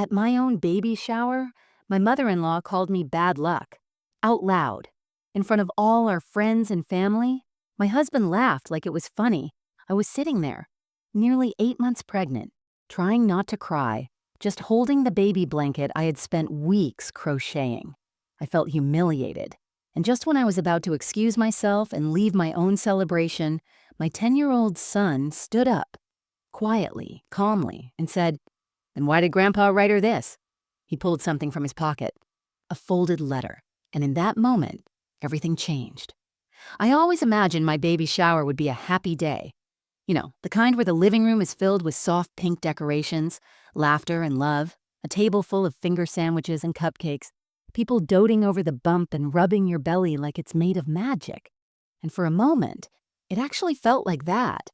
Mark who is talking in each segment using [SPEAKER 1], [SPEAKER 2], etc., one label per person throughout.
[SPEAKER 1] At my own baby shower, my mother-in-law called me bad luck. Out loud. In front of all our friends and family, my husband laughed like it was funny. I was sitting there, nearly 8 months pregnant, trying not to cry, just holding the baby blanket I had spent weeks crocheting. I felt humiliated. And just when I was about to excuse myself and leave my own celebration, my 10-year-old son stood up, quietly, calmly, and said, "Then why did Grandpa write her this?" He pulled something from his pocket, a folded letter, and in that moment, everything changed. I always imagined my baby shower would be a happy day. You know, the kind where the living room is filled with soft pink decorations, laughter and love, a table full of finger sandwiches and cupcakes, people doting over the bump and rubbing your belly like it's made of magic. And for a moment, it actually felt like that.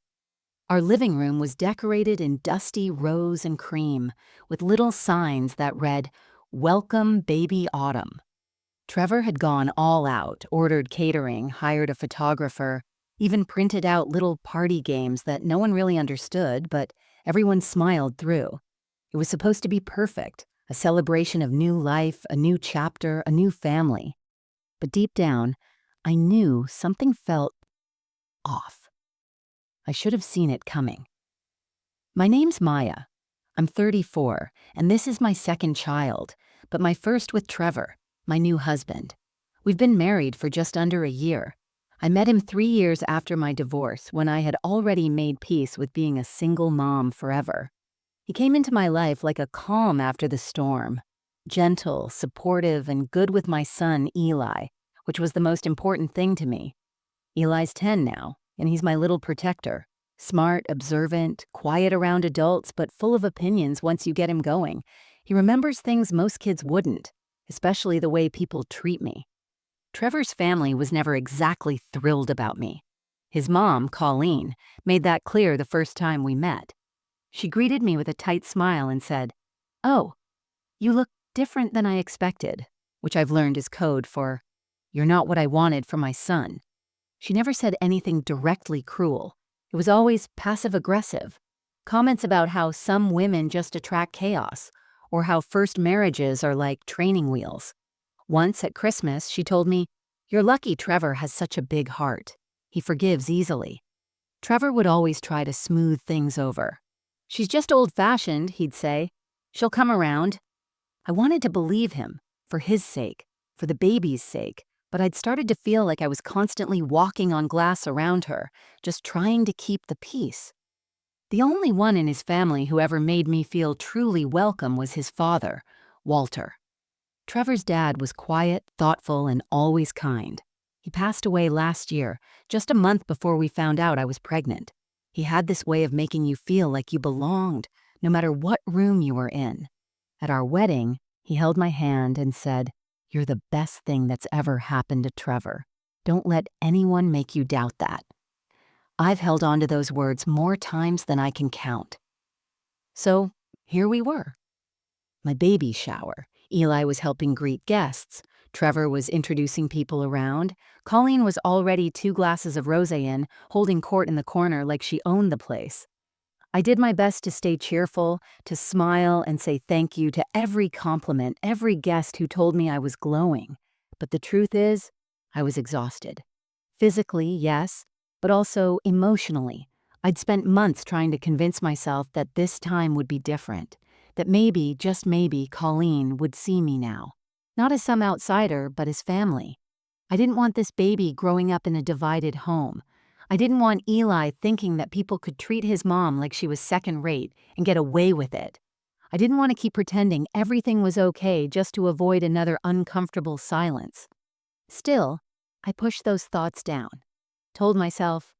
[SPEAKER 1] Our living room was decorated in dusty rose and cream, with little signs that read, "Welcome, Baby Autumn." Trevor had gone all out, ordered catering, hired a photographer, even printed out little party games that no one really understood, but everyone smiled through. It was supposed to be perfect, a celebration of new life, a new chapter, a new family. But deep down, I knew something felt off. I should have seen it coming. My name's Maya. I'm 34, and this is my second child, but my first with Trevor, my new husband. We've been married for just under a year. I met him 3 years after my divorce, when I had already made peace with being a single mom forever. He came into my life like a calm after the storm, gentle, supportive, and good with my son, Eli, which was the most important thing to me. Eli's 10 now, and he's my little protector. Smart, observant, quiet around adults, but full of opinions once you get him going. He remembers things most kids wouldn't, especially the way people treat me. Trevor's family was never exactly thrilled about me. His mom, Colleen, made that clear the first time we met. She greeted me with a tight smile and said, "Oh, you look different than I expected," which I've learned is code for, "You're not what I wanted for my son." She never said anything directly cruel. It was always passive-aggressive. Comments about how some women just attract chaos, or how first marriages are like training wheels. Once at Christmas, she told me, "You're lucky Trevor has such a big heart. He forgives easily." Trevor would always try to smooth things over. "She's just old-fashioned," he'd say. "She'll come around." I wanted to believe him, for his sake, for the baby's sake, but I'd started to feel like I was constantly walking on glass around her, just trying to keep the peace. The only one in his family who ever made me feel truly welcome was his father, Walter. Trevor's dad was quiet, thoughtful, and always kind. He passed away last year, just a month before we found out I was pregnant. He had this way of making you feel like you belonged, no matter what room you were in. At our wedding, he held my hand and said, "You're the best thing that's ever happened to Trevor. Don't let anyone make you doubt that." I've held on to those words more times than I can count. So, here we were. My baby shower. Eli was helping greet guests. Trevor was introducing people around. Colleen was already 2 glasses of rosé in, holding court in the corner like she owned the place. I did my best to stay cheerful, to smile and say thank you to every compliment, every guest who told me I was glowing. But the truth is, I was exhausted. Physically, yes, but also emotionally. I'd spent months trying to convince myself that this time would be different, that maybe, just maybe, Colleen would see me now. Not as some outsider, but as family. I didn't want this baby growing up in a divided home. I didn't want Eli thinking that people could treat his mom like she was second-rate and get away with it. I didn't want to keep pretending everything was okay just to avoid another uncomfortable silence. Still, I pushed those thoughts down. Told myself,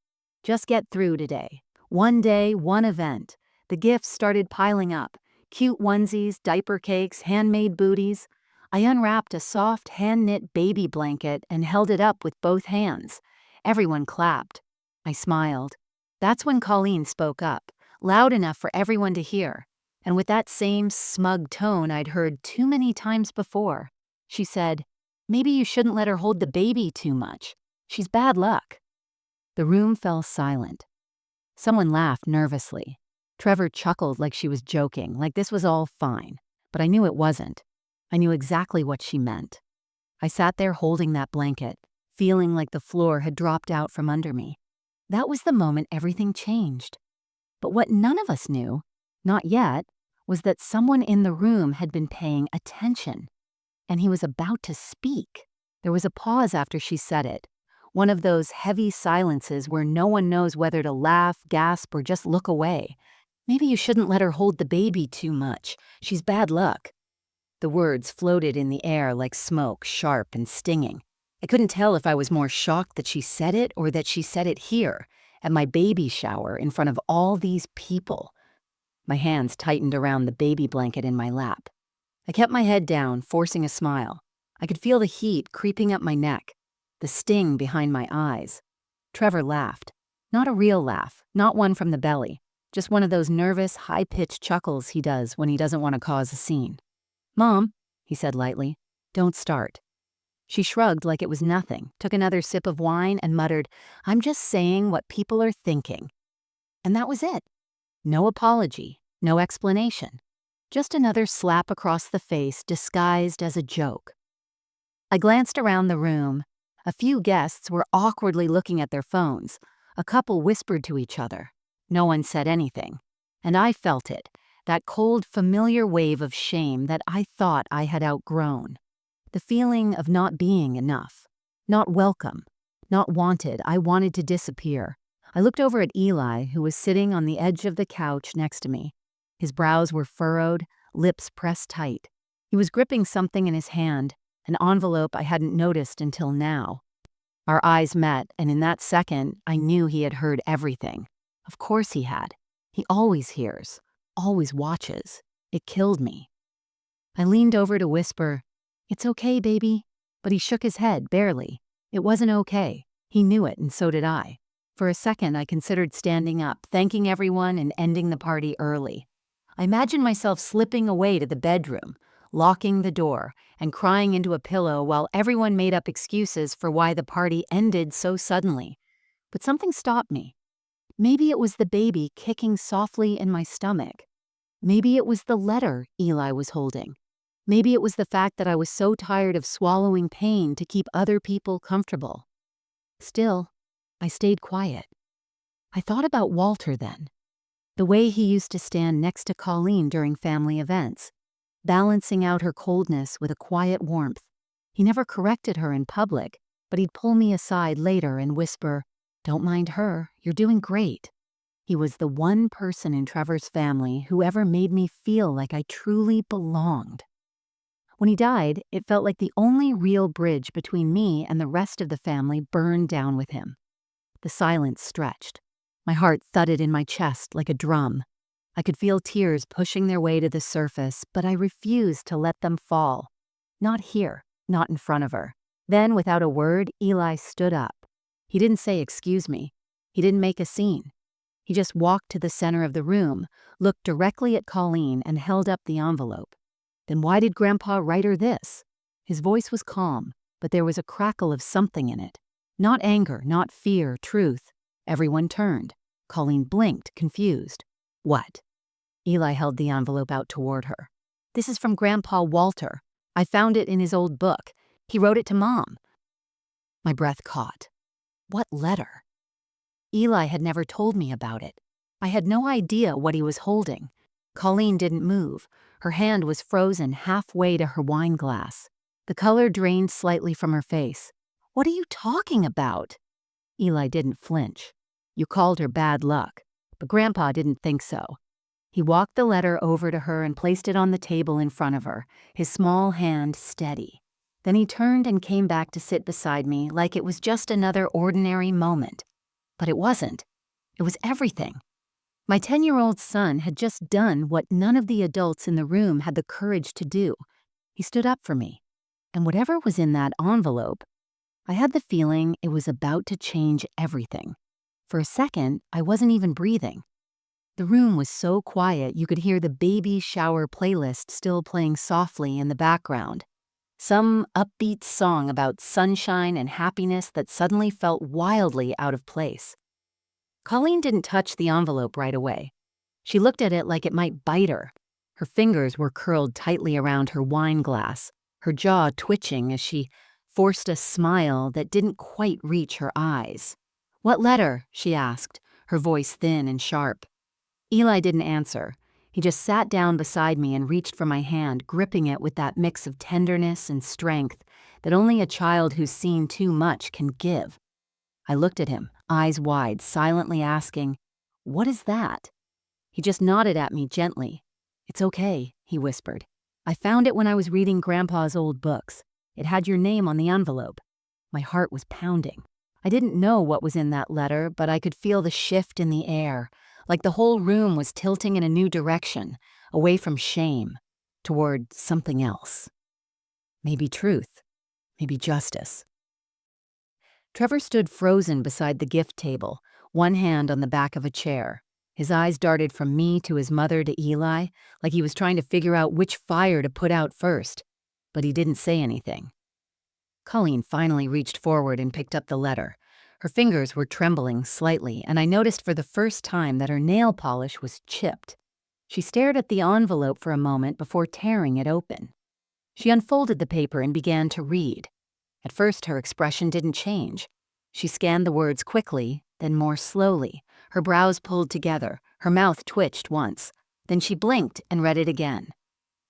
[SPEAKER 1] just get through today. One day, one event. The gifts started piling up. Cute onesies, diaper cakes, handmade booties. I unwrapped a soft, hand-knit baby blanket and held it up with both hands. Everyone clapped. I smiled. That's when Colleen spoke up, loud enough for everyone to hear, and with that same smug tone I'd heard too many times before. She said, "Maybe you shouldn't let her hold the baby too much. She's bad luck." The room fell silent. Someone laughed nervously. Trevor chuckled like she was joking, like this was all fine. but I knew it wasn't. I knew exactly what she meant. I sat there holding that blanket, feeling like the floor had dropped out from under me. That was the moment everything changed. But what none of us knew, not yet, was that someone in the room had been paying attention, and he was about to speak. There was a pause after she said it, one of those heavy silences where no one knows whether to laugh, gasp, or just look away. "Maybe you shouldn't let her hold the baby too much. She's bad luck." The words floated in the air like smoke, sharp and stinging. I couldn't tell if I was more shocked that she said it or that she said it here, at my baby shower in front of all these people. My hands tightened around the baby blanket in my lap. I kept my head down, forcing a smile. I could feel the heat creeping up my neck, the sting behind my eyes. Trevor laughed. Not a real laugh, not one from the belly, just one of those nervous, high-pitched chuckles he does when he doesn't want to cause a scene. "Mom," he said lightly, "don't start." She shrugged like it was nothing, took another sip of wine, and muttered, "I'm just saying what people are thinking." And that was it. No apology, no explanation. Just another slap across the face disguised as a joke. I glanced around the room. A few guests were awkwardly looking at their phones. A couple whispered to each other. No one said anything. And I felt it, that cold, familiar wave of shame that I thought I had outgrown. The feeling of not being enough, not welcome, not wanted. I wanted to disappear. I looked over at Eli, who was sitting on the edge of the couch next to me. His brows were furrowed, lips pressed tight. He was gripping something in his hand, an envelope I hadn't noticed until now. Our eyes met, and in that second, I knew he had heard everything. Of course he had. He always hears, always watches. It killed me. I leaned over to whisper, "It's okay, baby." But he shook his head, barely. It wasn't okay. He knew it, and so did I. For a second, I considered standing up, thanking everyone, and ending the party early. I imagined myself slipping away to the bedroom, locking the door, and crying into a pillow while everyone made up excuses for why the party ended so suddenly. But something stopped me. Maybe it was the baby kicking softly in my stomach. Maybe it was the letter Eli was holding. Maybe it was the fact that I was so tired of swallowing pain to keep other people comfortable. Still, I stayed quiet. I thought about Walter then. The way he used to stand next to Colleen during family events, balancing out her coldness with a quiet warmth. He never corrected her in public, but he'd pull me aside later and whisper, "Don't mind her, you're doing great." He was the one person in Trevor's family who ever made me feel like I truly belonged. When he died, it felt like the only real bridge between me and the rest of the family burned down with him. The silence stretched. My heart thudded in my chest like a drum. I could feel tears pushing their way to the surface, but I refused to let them fall. Not here, not in front of her. Then, without a word, Eli stood up. He didn't say excuse me. He didn't make a scene. He just walked to the center of the room, looked directly at Colleen, and held up the envelope. Then why did Grandpa write her this? His voice was calm, but there was a crackle of something in it. Not anger, not fear, truth. Everyone turned. Colleen blinked, confused. "What?" Eli held the envelope out toward her. "This is from Grandpa Walter. I found it in his old book. He wrote it to Mom." My breath caught. What letter? Eli had never told me about it. I had no idea what he was holding. Colleen didn't move. Her hand was frozen halfway to her wine glass. The color drained slightly from her face. "What are you talking about?" Eli didn't flinch. "You called her bad luck, but Grandpa didn't think so." He walked the letter over to her and placed it on the table in front of her, his small hand steady. Then he turned and came back to sit beside me like it was just another ordinary moment. But it wasn't. It was everything. My 10-year-old son had just done what none of the adults in the room had the courage to do. He stood up for me. And whatever was in that envelope, I had the feeling it was about to change everything. For a second, I wasn't even breathing. The room was so quiet you could hear the baby shower playlist still playing softly in the background. Some upbeat song about sunshine and happiness that suddenly felt wildly out of place. Colleen didn't touch the envelope right away. She looked at it like it might bite her. Her fingers were curled tightly around her wine glass, her jaw twitching as she forced a smile that didn't quite reach her eyes. "What letter?" she asked, her voice thin and sharp. Eli didn't answer. He just sat down beside me and reached for my hand, gripping it with that mix of tenderness and strength that only a child who's seen too much can give. I looked at him, eyes wide, silently asking, "What is that?" He just nodded at me gently. "It's okay," he whispered. "I found it when I was reading Grandpa's old books. It had your name on the envelope." My heart was pounding. I didn't know what was in that letter, but I could feel the shift in the air, like the whole room was tilting in a new direction, away from shame, toward something else. Maybe truth, maybe justice. Trevor stood frozen beside the gift table, one hand on the back of a chair. His eyes darted from me to his mother to Eli, like he was trying to figure out which fire to put out first, but he didn't say anything. Colleen finally reached forward and picked up the letter. Her fingers were trembling slightly, and I noticed for the first time that her nail polish was chipped. She stared at the envelope for a moment before tearing it open. She unfolded the paper and began to read. At first, her expression didn't change. She scanned the words quickly, then more slowly. Her brows pulled together, her mouth twitched once. Then she blinked and read it again.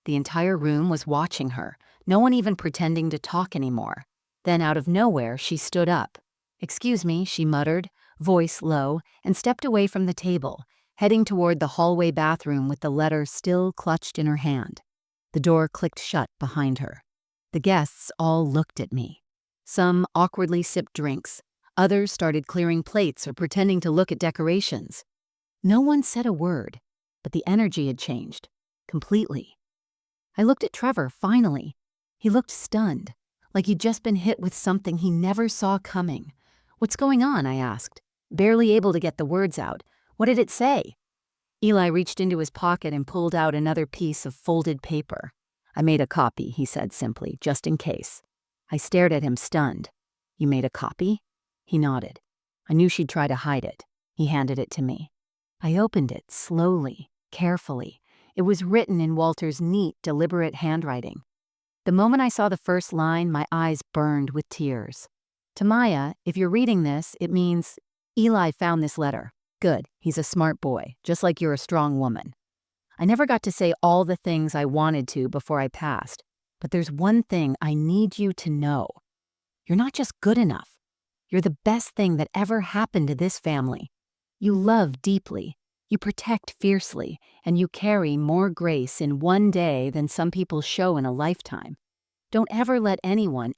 [SPEAKER 1] The entire room was watching her, no one even pretending to talk anymore. Then out of nowhere, she stood up. "Excuse me," she muttered, voice low, and stepped away from the table, heading toward the hallway bathroom with the letter still clutched in her hand. The door clicked shut behind her. The guests all looked at me. Some awkwardly sipped drinks. Others started clearing plates or pretending to look at decorations. No one said a word, but the energy had changed. Completely. I looked at Trevor, finally. He looked stunned, like he'd just been hit with something he never saw coming. "What's going on?" I asked, barely able to get the words out. "What did it say?" Eli reached into his pocket and pulled out another piece of folded paper. "I made a copy," he said simply, "just in case." I stared at him, stunned. "You made a copy?" He nodded. I knew she'd try to hide it. He handed it to me. I opened it slowly, carefully. It was written in Walter's neat, deliberate handwriting. The moment I saw the first line, my eyes burned with tears. "To Maya, if you're reading this, it means, Eli found this letter. Good, he's a smart boy, just like you're a strong woman. I never got to say all the things I wanted to before I passed, but there's one thing I need you to know. You're not just good enough. You're the best thing that ever happened to this family. You love deeply, you protect fiercely, and you carry more grace in one day than some people show in a lifetime. Don't ever let anyone,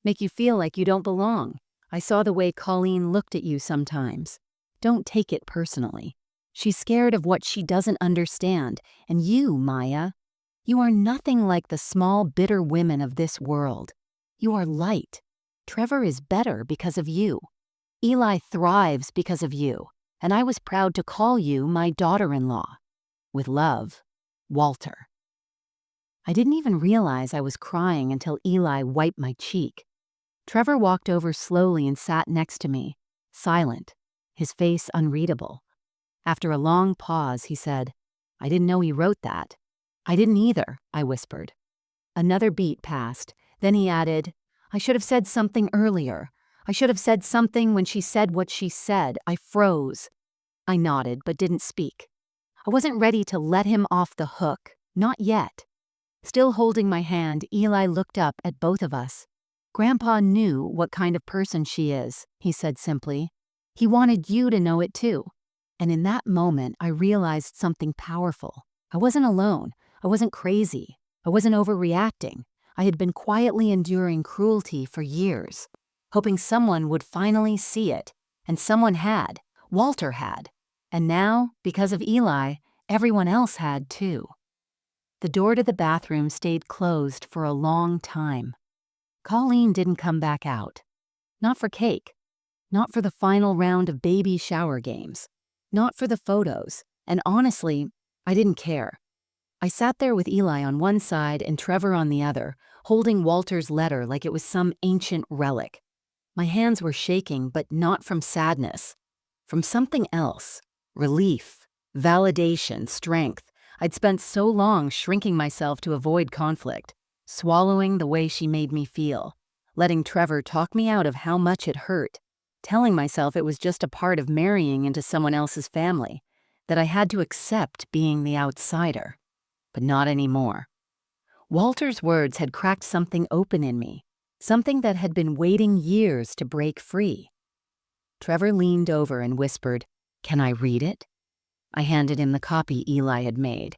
[SPEAKER 1] make you feel like you don't belong. I saw the way Colleen looked at you sometimes. Don't take it personally. She's scared of what she doesn't understand, and you, Maya, you are nothing like the small, bitter women of this world. You are light. Trevor is better because of you. Eli thrives because of you, and I was proud to call you my daughter-in-law. With love, Walter." I didn't even realize I was crying until Eli wiped my cheek. Trevor walked over slowly and sat next to me, silent, his face unreadable. After a long pause, he said, "I didn't know he wrote that." "I didn't either," I whispered. Another beat passed. Then he added, "I should have said something earlier. I should have said something when she said what she said." I froze. I nodded, but didn't speak. I wasn't ready to let him off the hook. Not yet. Still holding my hand, Eli looked up at both of us. "Grandpa knew what kind of person she is," he said simply. "He wanted you to know it too." And in that moment, I realized something powerful. I wasn't alone. I wasn't crazy. I wasn't overreacting. I had been quietly enduring cruelty for years, hoping someone would finally see it. And someone had. Walter had. And now, because of Eli, everyone else had too. The door to the bathroom stayed closed for a long time. Colleen didn't come back out. Not for cake. Not for the final round of baby shower games. Not for the photos. And honestly, I didn't care. I sat there with Eli on one side and Trevor on the other, holding Walter's letter like it was some ancient relic. My hands were shaking, but not from sadness. From something else. Relief. Validation. Strength. I'd spent so long shrinking myself to avoid conflict, swallowing the way she made me feel, letting Trevor talk me out of how much it hurt, telling myself it was just a part of marrying into someone else's family, that I had to accept being the outsider. But not anymore. Walter's words had cracked something open in me, something that had been waiting years to break free. Trevor leaned over and whispered, "Can I read it?" I handed him the copy Eli had made.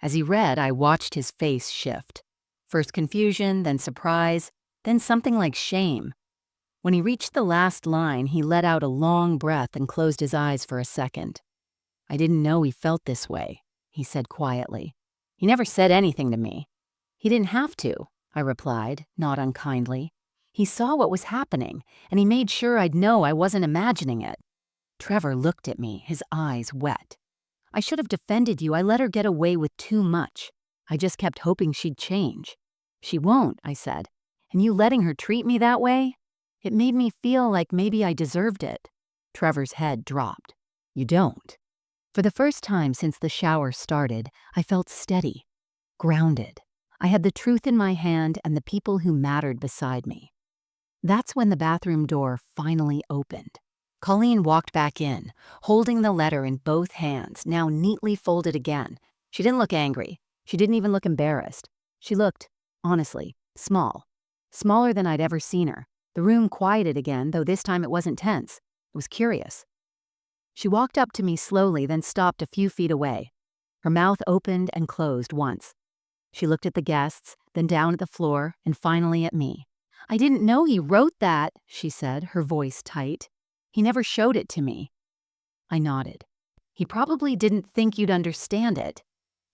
[SPEAKER 1] As he read, I watched his face shift. First confusion, then surprise, then something like shame. When he reached the last line, he let out a long breath and closed his eyes for a second. "I didn't know he felt this way," he said quietly. "He never said anything to me." "He didn't have to," I replied, not unkindly. "He saw what was happening, and he made sure I'd know I wasn't imagining it." Trevor looked at me, his eyes wet. "I should have defended you. I let her get away with too much. I just kept hoping she'd change." "She won't," I said. "And you letting her treat me that way? It made me feel like maybe I deserved it." Trevor's head dropped. "You don't." For the first time since the shower started, I felt steady, grounded. I had the truth in my hand and the people who mattered beside me. That's when the bathroom door finally opened. Colleen walked back in, holding the letter in both hands, now neatly folded again. She didn't look angry. She didn't even look embarrassed. She looked, honestly, small. Smaller than I'd ever seen her. The room quieted again, though this time it wasn't tense. It was curious. She walked up to me slowly, then stopped a few feet away. Her mouth opened and closed once. She looked at the guests, then down at the floor, and finally at me. "I didn't know he wrote that," she said, her voice tight. "He never showed it to me." I nodded. "He probably didn't think you'd understand it."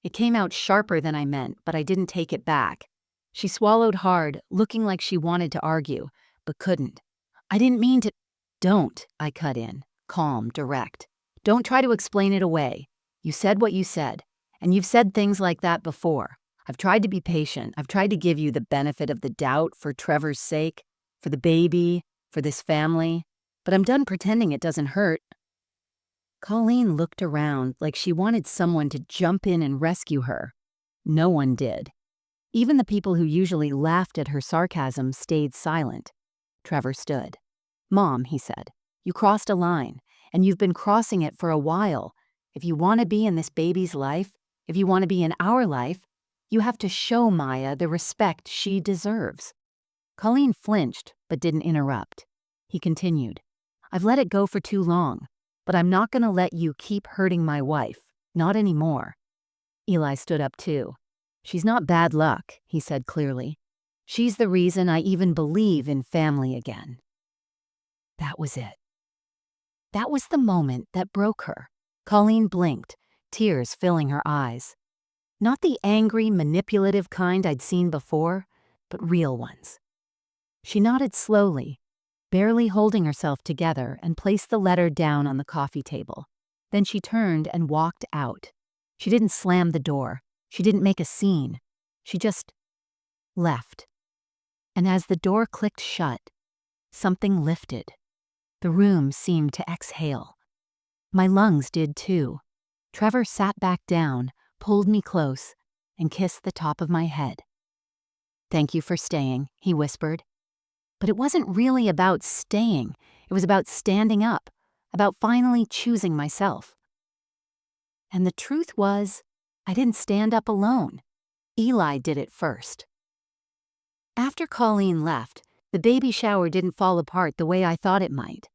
[SPEAKER 1] It came out sharper than I meant, but I didn't take it back. She swallowed hard, looking like she wanted to argue, but couldn't. "I didn't mean to—" "Don't," I cut in, calm, direct. "Don't try to explain it away. You said what you said, and you've said things like that before. I've tried to be patient. I've tried to give you the benefit of the doubt for Trevor's sake, for the baby, for this family, but I'm done pretending it doesn't hurt." Colleen looked around like she wanted someone to jump in and rescue her. No one did. Even the people who usually laughed at her sarcasm stayed silent. Trevor stood. "Mom," he said, "you crossed a line, and you've been crossing it for a while. If you want to be in this baby's life, if you want to be in our life, you have to show Maya the respect she deserves." Colleen flinched, but didn't interrupt. He continued, "I've let it go for too long, but I'm not going to let you keep hurting my wife. Not anymore." Eli stood up too. "She's not bad luck," he said clearly. "She's the reason I even believe in family again." That was it. That was the moment that broke her. Colleen blinked, tears filling her eyes. Not the angry, manipulative kind I'd seen before, but real ones. She nodded slowly, barely holding herself together, and placed the letter down on the coffee table. Then she turned and walked out. She didn't slam the door. She didn't make a scene. She just left. And as the door clicked shut, something lifted. The room seemed to exhale. My lungs did too. Trevor sat back down, pulled me close, and kissed the top of my head. "Thank you for staying," he whispered. But it wasn't really about staying. It was about standing up, about finally choosing myself. And the truth was, I didn't stand up alone. Eli did it first. After Colleen left, the baby shower didn't fall apart the way I thought it might.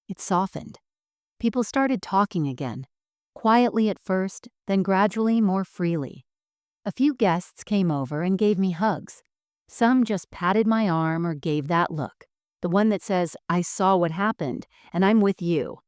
[SPEAKER 1] It softened. People started talking again, quietly at first, then gradually more freely. A few guests came over and gave me hugs. Some just patted my arm or gave that look, the one that says, "I saw what happened, and I'm with you."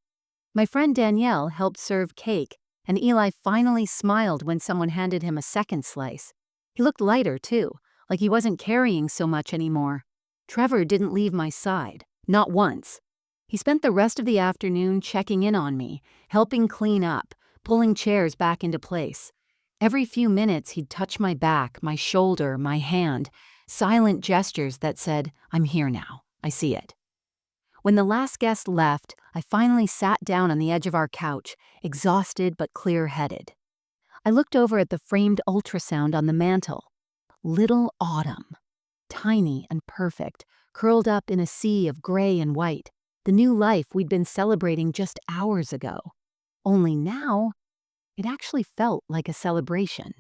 [SPEAKER 1] My friend Danielle helped serve cake, and Eli finally smiled when someone handed him a second slice. He looked lighter, too, like he wasn't carrying so much anymore. Trevor didn't leave my side, not once. He spent the rest of the afternoon checking in on me, helping clean up, pulling chairs back into place. Every few minutes he'd touch my back, my shoulder, my hand, silent gestures that said, "I'm here now. I see it." When the last guest left, I finally sat down on the edge of our couch, exhausted but clear-headed. I looked over at the framed ultrasound on the mantel. Little Autumn. Tiny and perfect, curled up in a sea of gray and white, the new life we'd been celebrating just hours ago. Only now, it actually felt like a celebration.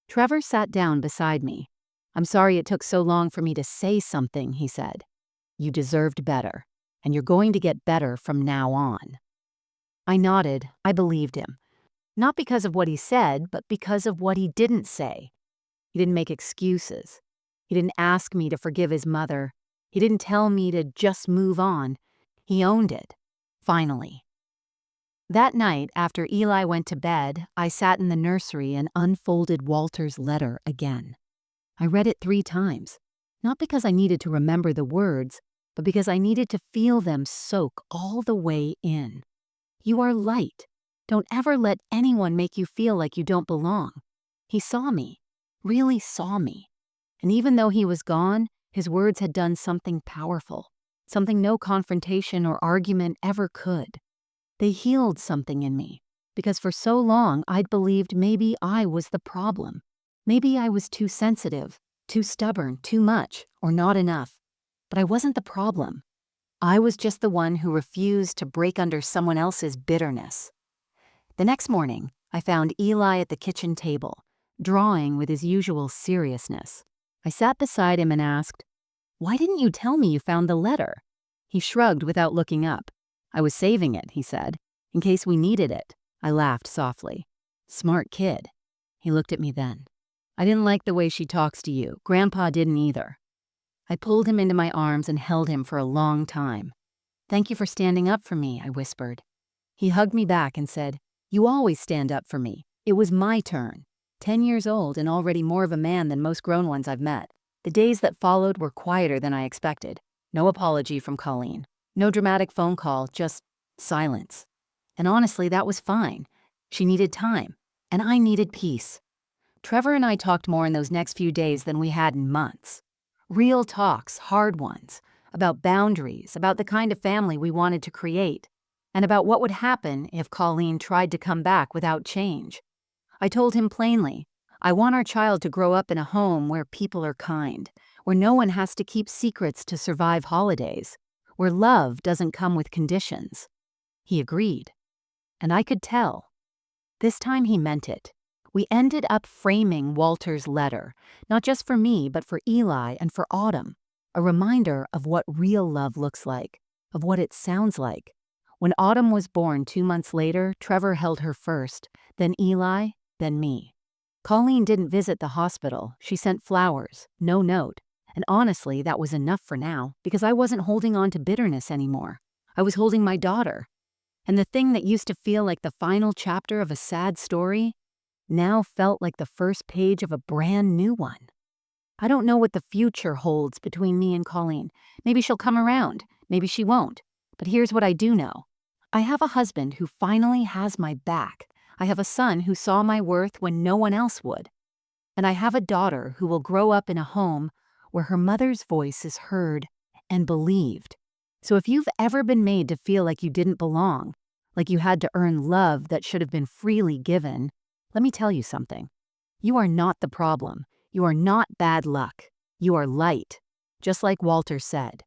[SPEAKER 1] Trevor sat down beside me. "I'm sorry it took so long for me to say something," he said. "You deserved better, and you're going to get better from now on." I nodded. I believed him. Not because of what he said, but because of what he didn't say. He didn't make excuses. He didn't ask me to forgive his mother. He didn't tell me to just move on. He owned it. Finally. That night, after Eli went to bed, I sat in the nursery and unfolded Walter's letter again. I read it 3 times, not because I needed to remember the words, but because I needed to feel them soak all the way in. You are light. Don't ever let anyone make you feel like you don't belong. He saw me, really saw me. And even though he was gone, his words had done something powerful, something no confrontation or argument ever could. They healed something in me, because for so long I'd believed maybe I was the problem. Maybe I was too sensitive, too stubborn, too much, or not enough. But I wasn't the problem. I was just the one who refused to break under someone else's bitterness. The next morning, I found Eli at the kitchen table, drawing with his usual seriousness. I sat beside him and asked, "Why didn't you tell me you found the letter?" He shrugged without looking up. "I was saving it," he said, "in case we needed it." I laughed softly. "Smart kid." He looked at me then. "I didn't like the way she talks to you. Grandpa didn't either." I pulled him into my arms and held him for a long time. "Thank you for standing up for me," I whispered. He hugged me back and said, "You always stand up for me. It was my turn." 10 years old and already more of a man than most grown ones I've met. The days that followed were quieter than I expected. No apology from Colleen. No dramatic phone call, just silence. And honestly, that was fine. She needed time, and I needed peace. Trevor and I talked more in those next few days than we had in months. Real talks, hard ones, about boundaries, about the kind of family we wanted to create, and about what would happen if Colleen tried to come back without change. I told him plainly, I want our child to grow up in a home where people are kind, where no one has to keep secrets to survive holidays, where love doesn't come with conditions. He agreed, and I could tell. This time he meant it. We ended up framing Walter's letter, not just for me, but for Eli and for Autumn, a reminder of what real love looks like, of what it sounds like. When Autumn was born 2 months later, Trevor held her first, then Eli, then me. Colleen didn't visit the hospital. She sent flowers, no note. And honestly, that was enough for now, because I wasn't holding on to bitterness anymore. I was holding my daughter. And the thing that used to feel like the final chapter of a sad story now felt like the first page of a brand new one. I don't know what the future holds between me and Colleen. Maybe she'll come around, maybe she won't. But here's what I do know. I have a husband who finally has my back. I have a son who saw my worth when no one else would. And I have a daughter who will grow up in a home where her mother's voice is heard and believed. So if you've ever been made to feel like you didn't belong, like you had to earn love that should have been freely given, let me tell you something. You are not the problem. You are not bad luck. You are light, just like Walter said.